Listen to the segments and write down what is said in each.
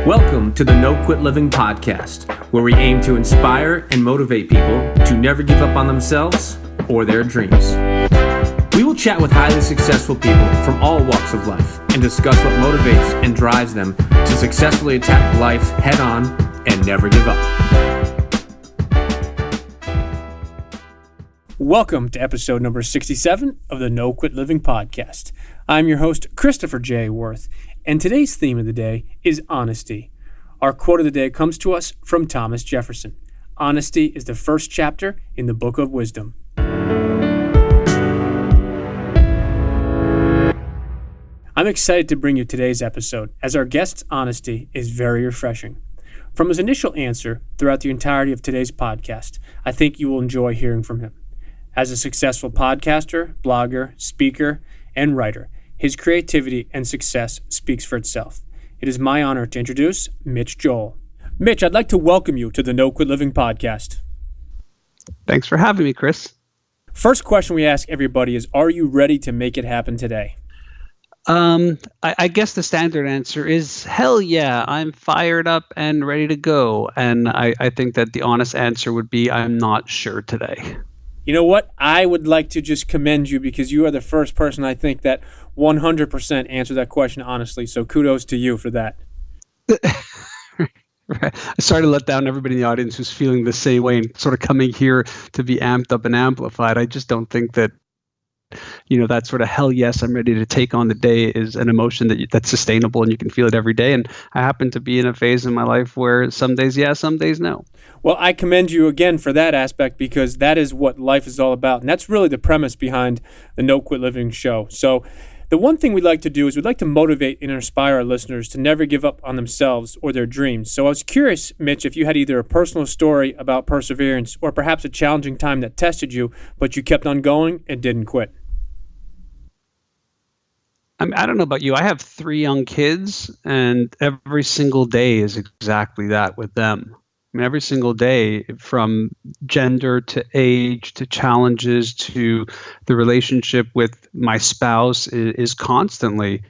Welcome to the No Quit Living podcast, where we aim to inspire and motivate people to never give up on themselves or their dreams. We will chat with highly successful people from all walks of life and discuss what motivates and drives them to successfully attack life head on and never give up. Welcome to episode number 67 of the No Quit Living podcast. I'm your host, Christopher J. Worth, and today's theme of the day is honesty. Our quote of the day comes to us from Thomas Jefferson. Honesty is the first chapter in the book of wisdom. I'm excited to bring you today's episode, as our guest's honesty is very refreshing. From his initial answer throughout the entirety of today's podcast, I think you will enjoy hearing from him. As a successful podcaster, blogger, speaker, and writer, his creativity and success speaks for itself. It is my honor to introduce Mitch Joel. Mitch, I'd like to welcome you to the No Quit Living podcast. Thanks for having me, Chris. First question we ask everybody is, are you ready to make it happen today? I guess the standard answer is hell yeah, I'm fired up and ready to go. And I think that the honest answer would be I'm not sure today. You know what? I would like to just commend you because you are the first person I think that 100% answered that question honestly. So kudos to you for that. Right. Sorry to let down everybody in the audience who's feeling the same way and sort of coming here to be amped up and amplified. I just don't think that, that sort of hell yes, I'm ready to take on the day is an emotion that's sustainable and you can feel it every day. And I happen to be in a phase in my life where some days yes, some days no. Well, I commend you again for that aspect because that is what life is all about. And that's really the premise behind the No Quit Living show. So the one thing we'd like to do is we'd like to motivate and inspire our listeners to never give up on themselves or their dreams. So I was curious, Mitch, if you had either a personal story about perseverance or perhaps a challenging time that tested you, but you kept on going and didn't quit. I don't know about you. I have 3 young kids, and every single day is exactly that with them. Every single day, from gender to age to challenges to the relationship with my spouse is constantly,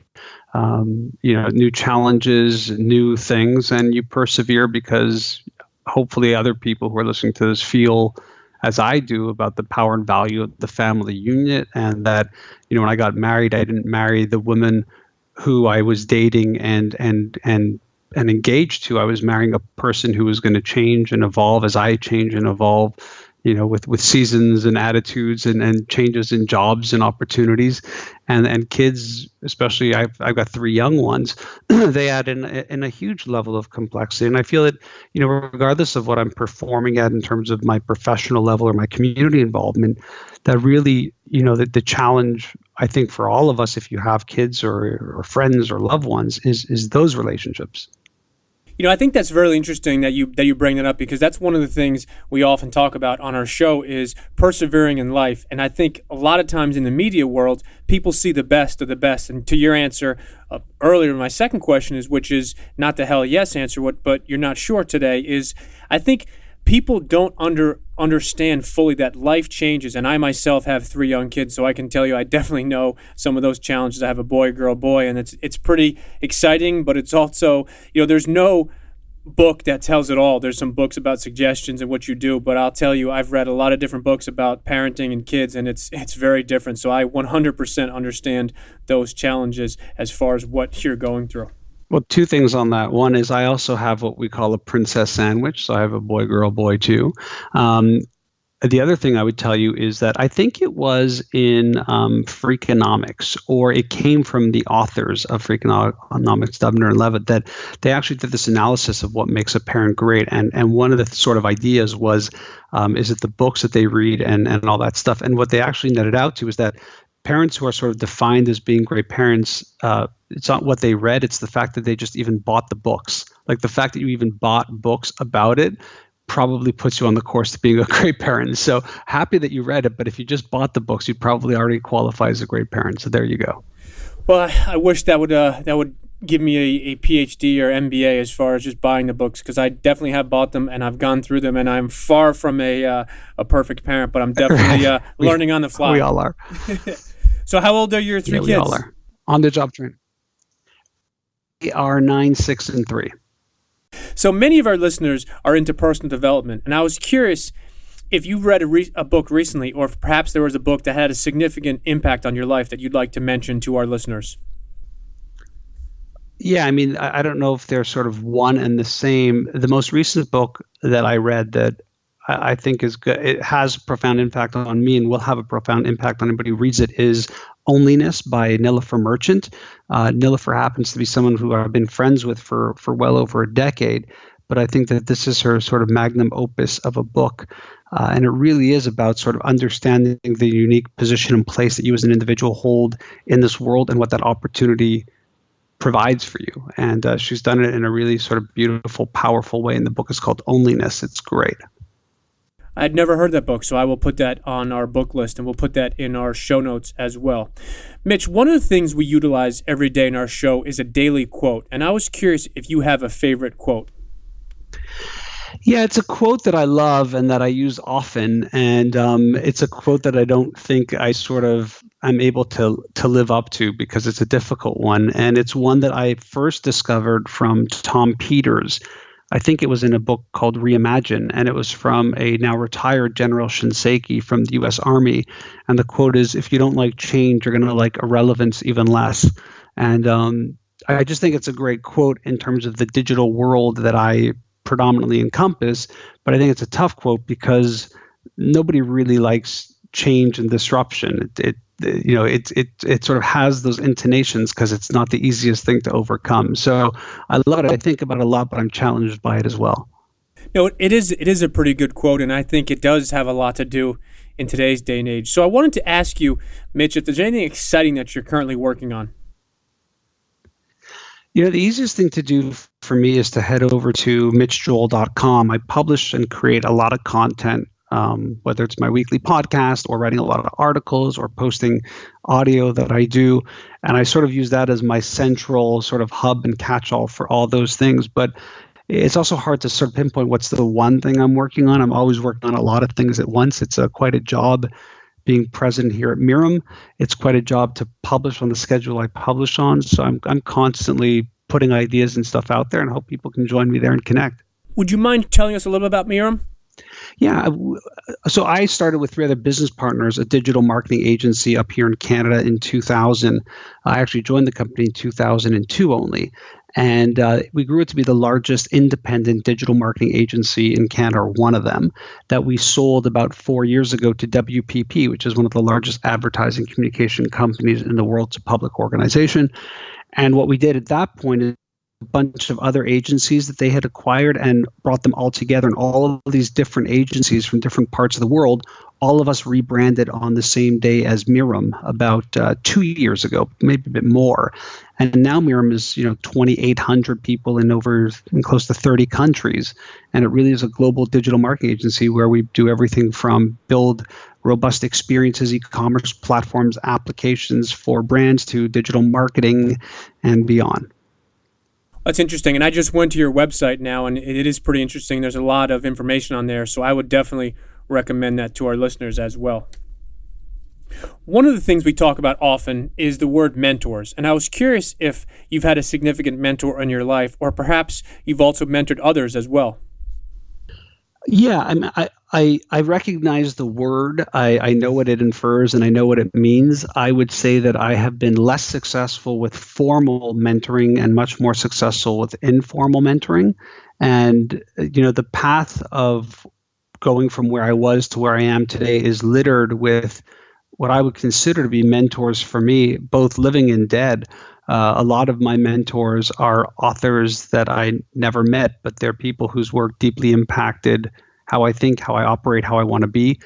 new challenges, new things, and you persevere because hopefully other people who are listening to this feel as I do about the power and value of the family unit, and that, when I got married, I didn't marry the woman who I was dating and engaged to. I was marrying a person who was going to change and evolve as I change and evolve, with seasons and attitudes and changes in jobs and opportunities, and kids, especially I've got 3 young ones. They add in a huge level of complexity, and I feel that regardless of what I'm performing at in terms of my professional level or my community involvement, that really the challenge I think for all of us, if you have kids or friends or loved ones, is those relationships. I think that's very interesting that you bring that up because that's one of the things we often talk about on our show is persevering in life. And I think a lot of times in the media world, people see the best of the best. And to your answer earlier, my second question which is not the hell yes answer, but you're not sure today, is I think people don't understand fully that life changes. And I myself have 3 young kids, so I can tell you I definitely know some of those challenges. I have a boy, girl, boy, and it's pretty exciting, but it's also, there's no book that tells it all. There's some books about suggestions and what you do, but I'll tell you, I've read a lot of different books about parenting and kids, and it's very different. So I 100% understand those challenges as far as what you're going through. Well, 2 things on that. One is I also have what we call a princess sandwich. So I have a boy, girl, boy too. The other thing I would tell you is that I think it was in Freakonomics, or it came from the authors of Freakonomics, Dubner and Levitt, that they actually did this analysis of what makes a parent great. And one of the sort of ideas was, is it the books that they read and all that stuff? And what they actually netted out to is that parents who are sort of defined as being great parents, it's not what they read, it's the fact that they just even bought the books. Like the fact that you even bought books about it probably puts you on the course to being a great parent. So happy that you read it, but if you just bought the books, you'd probably already qualify as a great parent. So there you go. Well, I wish that would give me a PhD or MBA as far as just buying the books, because I definitely have bought them and I've gone through them, and I'm far from a perfect parent, but I'm definitely learning on the fly. We all are. So how old are your 3 kids? We all are. On the job training. They are 9, 6, and 3. So many of our listeners are into personal development, and I was curious if you've read a book recently, or if perhaps there was a book that had a significant impact on your life that you'd like to mention to our listeners. Yeah, I mean, I don't know if they're sort of one and the same. The most recent book that I read that I think is good, it has a profound impact on me and will have a profound impact on anybody who reads it, is Loneliness by Nilofer Merchant. Nilofer happens to be someone who I've been friends with for well over a decade, but I think that this is her sort of magnum opus of a book. And it really is about sort of understanding the unique position and place that you as an individual hold in this world and what that opportunity provides for you. And she's done it in a really sort of beautiful, powerful way. And the book is called Loneliness. It's great. I'd never heard that book, so I will put that on our book list, and we'll put that in our show notes as well. Mitch, one of the things we utilize every day in our show is a daily quote, and I was curious if you have a favorite quote. Yeah, it's a quote that I love and that I use often, and it's a quote that I don't think I sort of am able to live up to because it's a difficult one, and it's one that I first discovered from Tom Peters. I think it was in a book called Reimagine, and it was from a now retired General Shinseki from the U.S. Army, and the quote is, "If you don't like change, you're going to like irrelevance even less." And I just think it's a great quote in terms of the digital world that I predominantly encompass, but I think it's a tough quote because nobody really likes change and disruption. It sort of has those intonations because it's not the easiest thing to overcome. So I love it. I think about it a lot, but I'm challenged by it as well. No, it is a pretty good quote, and I think it does have a lot to do in today's day and age. So I wanted to ask you, Mitch, if there's anything exciting that you're currently working on. The easiest thing to do for me is to head over to mitchjoel.com. I publish and create a lot of content, whether it's my weekly podcast or writing a lot of articles or posting audio that I do. And I sort of use that as my central sort of hub and catch-all for all those things. But it's also hard to sort of pinpoint what's the one thing I'm working on. I'm always working on a lot of things at once. It's quite a job being present here at Mirum. It's quite a job to publish on the schedule I publish on. So I'm constantly putting ideas and stuff out there, and hope people can join me there and connect. Would you mind telling us a little bit about Mirum? Yeah. So I started with 3 other business partners, a digital marketing agency up here in Canada in 2000. I actually joined the company in 2002 only. And we grew it to be the largest independent digital marketing agency in Canada, or one of them, that we sold about 4 years ago to WPP, which is one of the largest advertising communication companies in the world. It's a public organization. And what we did at that point is a bunch of other agencies that they had acquired and brought them all together. And all of these different agencies from different parts of the world, all of us rebranded on the same day as Mirum about 2 years ago, maybe a bit more. And now Mirum is 2,800 people in close to 30 countries. And it really is a global digital marketing agency where we do everything from build robust experiences, e-commerce platforms, applications for brands, to digital marketing and beyond. That's interesting. And I just went to your website now, and it is pretty interesting. There's a lot of information on there, so I would definitely recommend that to our listeners as well. One of the things we talk about often is the word mentors. And I was curious if you've had a significant mentor in your life, or perhaps you've also mentored others as well. Yeah, I recognize the word. I know what it infers and I know what it means. I would say that I have been less successful with formal mentoring and much more successful with informal mentoring. And, the path of going from where I was to where I am today is littered with what I would consider to be mentors for me, both living and dead. A lot of my mentors are authors that I never met, but they're people whose work deeply impacted how I think, how I operate, how I want to be.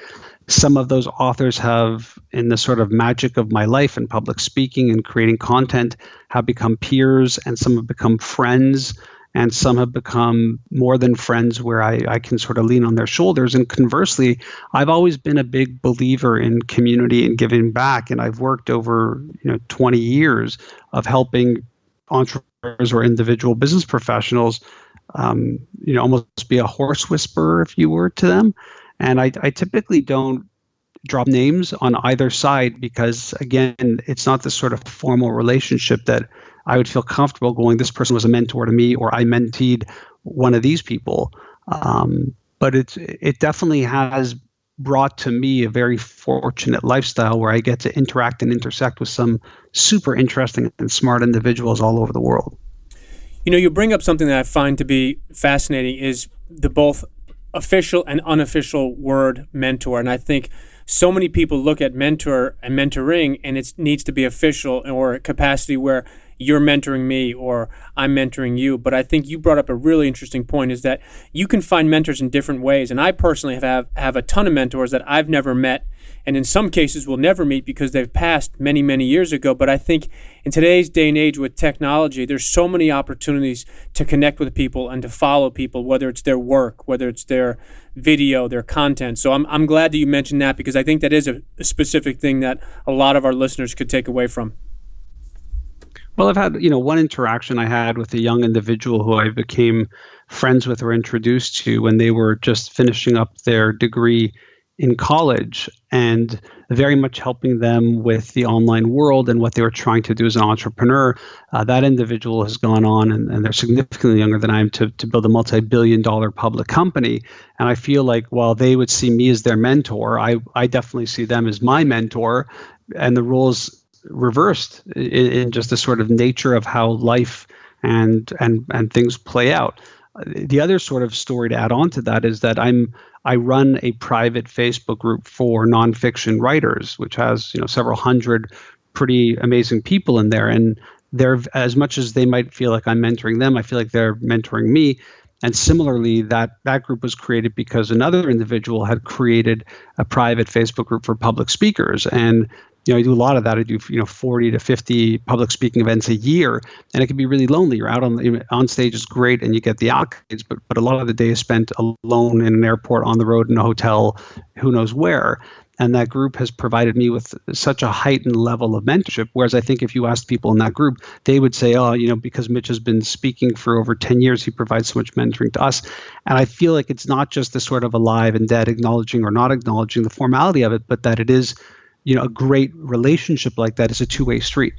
Some of those authors have, in the sort of magic of my life and public speaking and creating content, have become peers, and some have become friends, and some have become more than friends where I can sort of lean on their shoulders. And conversely, I've always been a big believer in community and giving back. And I've worked over 20 years of helping entrepreneurs or individual business professionals almost be a horse whisperer, if you were, to them. And I typically don't drop names on either side because, again, it's not this sort of formal relationship that I would feel comfortable going, this person was a mentor to me, or I menteed one of these people. But it definitely has brought to me a very fortunate lifestyle where I get to interact and intersect with some super interesting and smart individuals all over the world. You bring up something that I find to be fascinating is the both official and unofficial word mentor. And I think so many people look at mentor and mentoring and it needs to be official or a capacity where you're mentoring me or I'm mentoring you. But I think you brought up a really interesting point is that you can find mentors in different ways. And I personally have a ton of mentors that I've never met and in some cases will never meet because they've passed many, many years ago. But I think in today's day and age with technology, there's so many opportunities to connect with people and to follow people, whether it's their work, whether it's their video, their content. So I'm glad that you mentioned that because I think that is a specific thing that a lot of our listeners could take away from. Well, I've had, one interaction I had with a young individual who I became friends with or introduced to when they were just finishing up their degree in college and very much helping them with the online world and what they were trying to do as an entrepreneur. That individual has gone on, and they're significantly younger than I am, to build a multi-billion-dollar public company. And I feel like while they would see me as their mentor, I definitely see them as my mentor, and the roles reversed in just the sort of nature of how life and things play out. The other sort of story to add on to that is that I run a private Facebook group for nonfiction writers, which has several hundred pretty amazing people in there. And they're, as much as they might feel like I'm mentoring them, I feel like they're mentoring me. And similarly, that group was created because another individual had created a private Facebook group for public speakers. And I do a lot of that. I do 40 to 50 public speaking events a year, and it can be really lonely. You're out on stage is great, and you get the accolades, but a lot of the day is spent alone in an airport, on the road, in a hotel, who knows where. And that group has provided me with such a heightened level of mentorship. Whereas I think if you asked people in that group, they would say, oh, because Mitch has been speaking for over 10 years, he provides so much mentoring to us. And I feel like it's not just the sort of alive and dead acknowledging or not acknowledging the formality of it, but that it is a great relationship like that is a two-way street.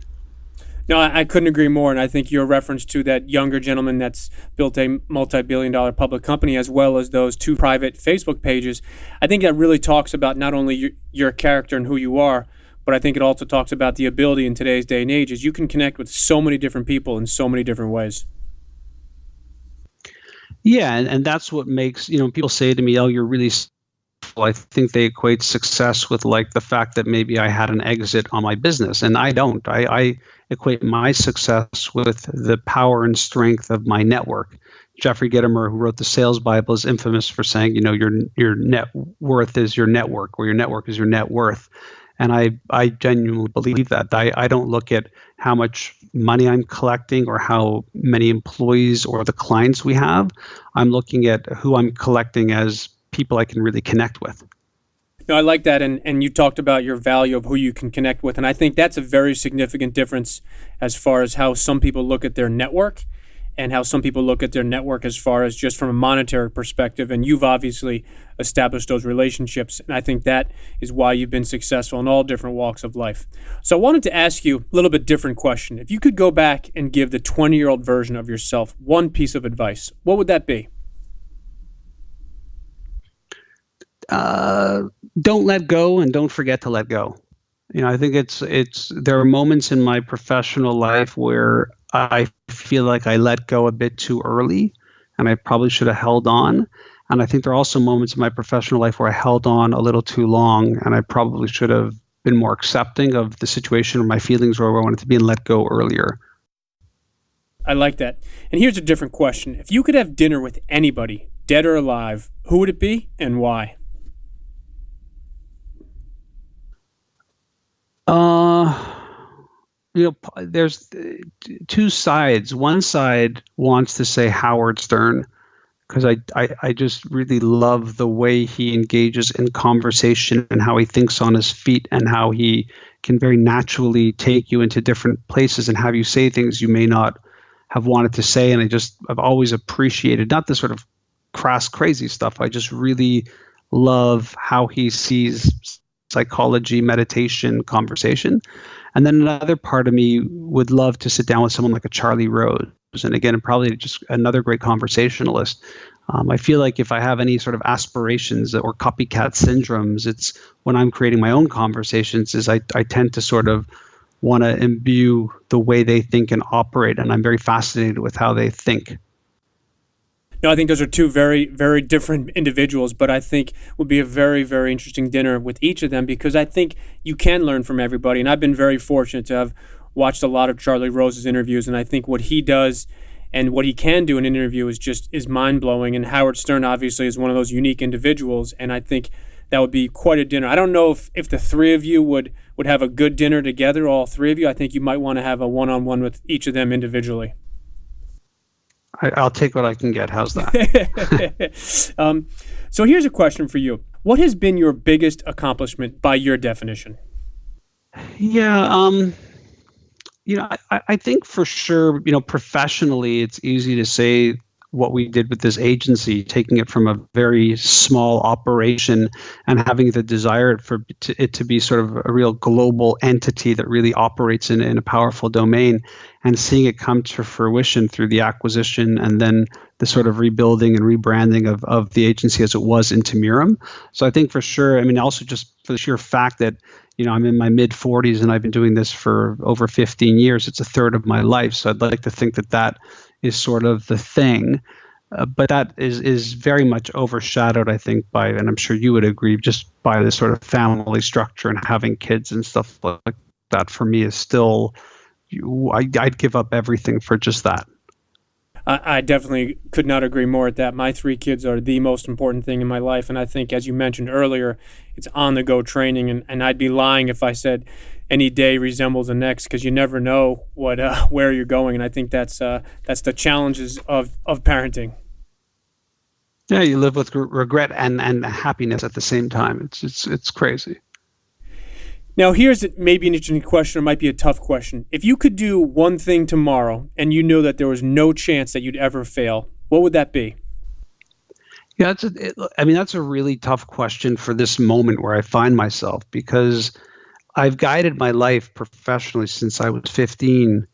No, I couldn't agree more. And I think your reference to that younger gentleman that's built a multi-billion-dollar public company as well as those two private Facebook pages, I think that really talks about not only your character and who you are, but I think it also talks about the ability in today's day and age is you can connect with so many different people in so many different ways. Yeah, and that's what makes, people say to me, oh, you're really I think they equate success with like the fact that maybe I had an exit on my business, and I don't. I equate my success with the power and strength of my network. Jeffrey Gitomer, who wrote the Sales Bible, is infamous for saying, your net worth is your network, or your network is your net worth. And I genuinely believe that. I don't look at how much money I'm collecting or how many employees or the clients we have. I'm looking at who I'm collecting as people I can really connect with. No, I like that. And you talked about your value of who you can connect with. And I think that's a very significant difference as far as how some people look at their network and how some people look at their network as far as just from a monetary perspective. And you've obviously established those relationships. And I think that is why you've been successful in all different walks of life. So I wanted to ask you a little bit different question. If you could go back and give the 20-year-old version of yourself one piece of advice, what would that be? Don't let go and don't forget to let go. I think there are moments in my professional life where I feel like I let go a bit too early and I probably should have held on. And I think there are also moments in my professional life where I held on a little too long and I probably should have been more accepting of the situation or my feelings where I wanted to be and let go earlier. I like that. And here's a different question. If you could have dinner with anybody, dead or alive, who would it be and why? There's two sides. One side wants to say Howard Stern because I just really love the way he engages in conversation and how he thinks on his feet and how he can very naturally take you into different places and have you say things you may not have wanted to say. And I've always appreciated not the sort of crass, crazy stuff. I just really love how he sees psychology, meditation, conversation. And then another part of me would love to sit down with someone like a Charlie Rose. And again, probably just another great conversationalist. I feel like if I have any sort of aspirations or copycat syndromes, it's when I'm creating my own conversations is I tend to sort of want to imbue the way they think and operate. And I'm very fascinated with how they think. No, I think those are two very, very different individuals, but I think would be a very, very interesting dinner with each of them because I think you can learn from everybody. And I've been very fortunate to have watched a lot of Charlie Rose's interviews, and I think what he does and what he can do in an interview is mind-blowing. And Howard Stern obviously is one of those unique individuals, and I think that would be quite a dinner. I don't know if the three of you would have a good dinner together, all three of you. I think you might want to have a one-on-one with each of them individually. I'll take what I can get. How's that? So here's a question for you. What has been your biggest accomplishment by your definition? Yeah, I think for sure, professionally, it's easy to say what we did with this agency, taking it from a very small operation and having the desire for it to be sort of a real global entity that really operates in a powerful domain, and seeing it come to fruition through the acquisition and then the sort of rebuilding and rebranding of the agency as it was into Miram. So I think for sure, also just for the sheer fact that I'm in my mid 40s and I've been doing this for over 15 years. It's a third of my life. So I'd like to think that is sort of the thing. But that is very much overshadowed, I think, by, and I'm sure you would agree, just by the sort of family structure and having kids and stuff like that. For me is still, I'd give up everything for just that. I definitely could not agree more at that. My three kids are the most important thing in my life. And I think, as you mentioned earlier, it's on-the-go training. And I'd be lying if I said any day resembles the next because you never know where you're going. And I think that's the challenges of parenting. Yeah, you live with regret and happiness at the same time. It's crazy. Now, here's maybe an interesting question, or might be a tough question. If you could do one thing tomorrow and you know that there was no chance that you'd ever fail, what would that be? Yeah, that's a really tough question for this moment where I find myself, because I've guided my life professionally since I was 15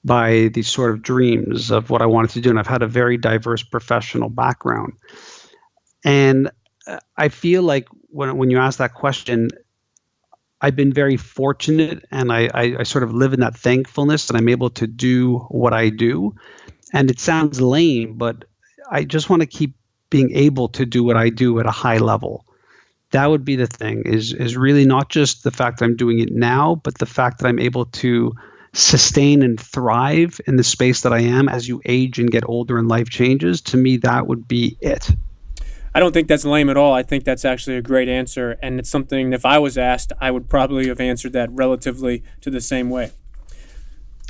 by these sort of dreams of what I wanted to do, and I've had a very diverse professional background. And I feel like when you ask that question, I've been very fortunate, and I sort of live in that thankfulness that I'm able to do what I do. And it sounds lame, but I just want to keep being able to do what I do at a high level. That would be the thing, is really not just the fact that I'm doing it now, but the fact that I'm able to sustain and thrive in the space that I am as you age and get older and life changes. To me, that would be it. I don't think that's lame at all. I think that's actually a great answer. And it's something, if I was asked, I would probably have answered that relatively to the same way.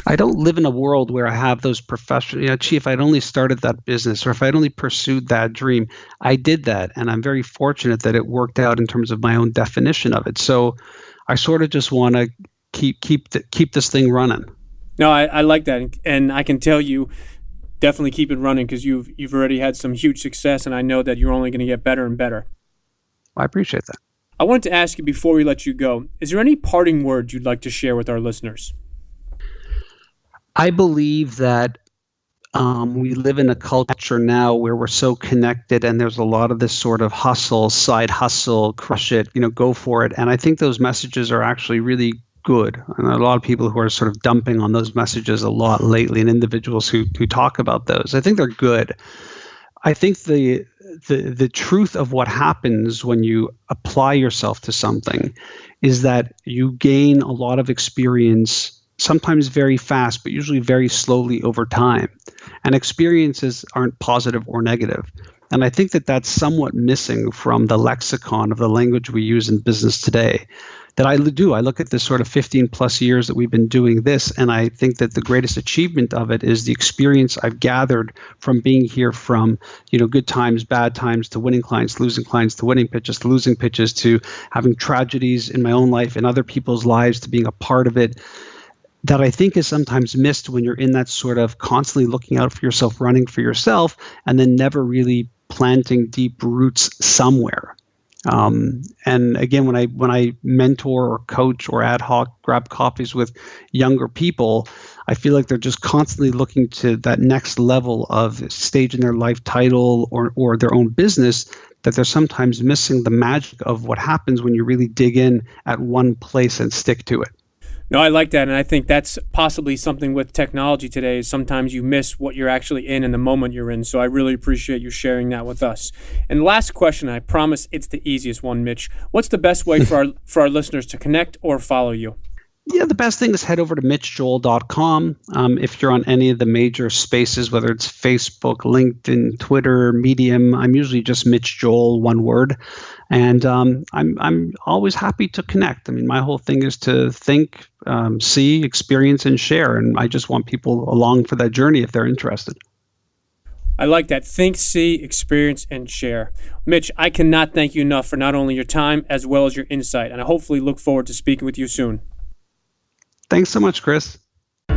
I don't live in a world where I have those professional, if I'd only started that business or if I'd only pursued that dream, I did that. And I'm very fortunate that it worked out in terms of my own definition of it. So I sort of just want to keep this thing running. No, I like that. And I can tell you, definitely keep it running because you've already had some huge success, and I know that you're only going to get better and better. I appreciate that. I wanted to ask you before we let you go, is there any parting words you'd like to share with our listeners? I believe that we live in a culture now where we're so connected, and there's a lot of this sort of hustle, side hustle, crush it, go for it. And I think those messages are actually really good. And there are a lot of people who are sort of dumping on those messages a lot lately, and individuals who talk about those. I think they're good. I think the truth of what happens when you apply yourself to something is that you gain a lot of experience, sometimes very fast, but usually very slowly over time. And experiences aren't positive or negative. And I think that that's somewhat missing from the lexicon of the language we use in business today. That I look at this sort of 15 plus years that we've been doing this, and I think that the greatest achievement of it is the experience I've gathered from being here, from good times, bad times, to winning clients, losing clients, to winning pitches, to losing pitches, to having tragedies in my own life and other people's lives, to being a part of it. That I think is sometimes missed when you're in that sort of constantly looking out for yourself, running for yourself, and then never really planting deep roots somewhere. And again, when I mentor or coach or ad hoc grab coffees with younger people, I feel like they're just constantly looking to that next level of stage in their life, title or their own business, that they're sometimes missing the magic of what happens when you really dig in at one place and stick to it. No, I like that, and I think that's possibly something with technology today is sometimes you miss what you're actually in the moment you're in, so I really appreciate you sharing that with us. And last question, I promise it's the easiest one, Mitch. What's the best way for our listeners to connect or follow you? Yeah, the best thing is head over to mitchjoel.com. If you're on any of the major spaces, whether it's Facebook, LinkedIn, Twitter, Medium, I'm usually just Mitch Joel, one word. And I'm always happy to connect. I mean, my whole thing is to think, see, experience, and share. And I just want people along for that journey if they're interested. I like that. Think, see, experience, and share. Mitch, I cannot thank you enough for not only your time as well as your insight. And I hopefully look forward to speaking with you soon. Thanks so much, Chris. To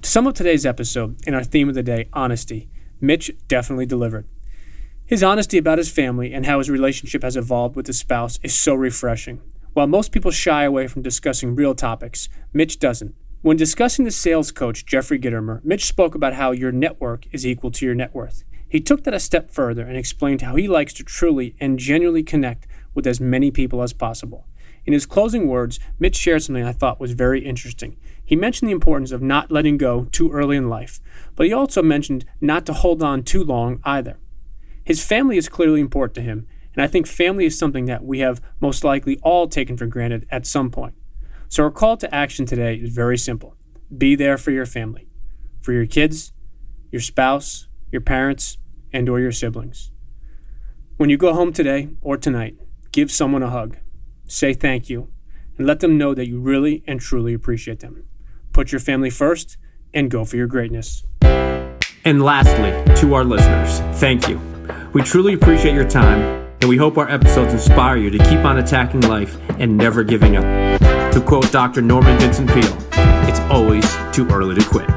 sum up today's episode and our theme of the day, honesty, Mitch definitely delivered. His honesty about his family and how his relationship has evolved with his spouse is so refreshing. While most people shy away from discussing real topics, Mitch doesn't. When discussing the sales coach, Jeffrey Gittermer, Mitch spoke about how your network is equal to your net worth. He took that a step further and explained how he likes to truly and genuinely connect with as many people as possible. In his closing words, Mitch shared something I thought was very interesting. He mentioned the importance of not letting go too early in life, but he also mentioned not to hold on too long either. His family is clearly important to him, and I think family is something that we have most likely all taken for granted at some point. So our call to action today is very simple. Be there for your family, for your kids, your spouse, your parents, and or your siblings. When you go home today or tonight, give someone a hug, say thank you, and let them know that you really and truly appreciate them. Put your family first and go for your greatness. And lastly, to our listeners, thank you. We truly appreciate your time, and we hope our episodes inspire you to keep on attacking life and never giving up. To quote Dr. Norman Vincent Peale, it's always too early to quit.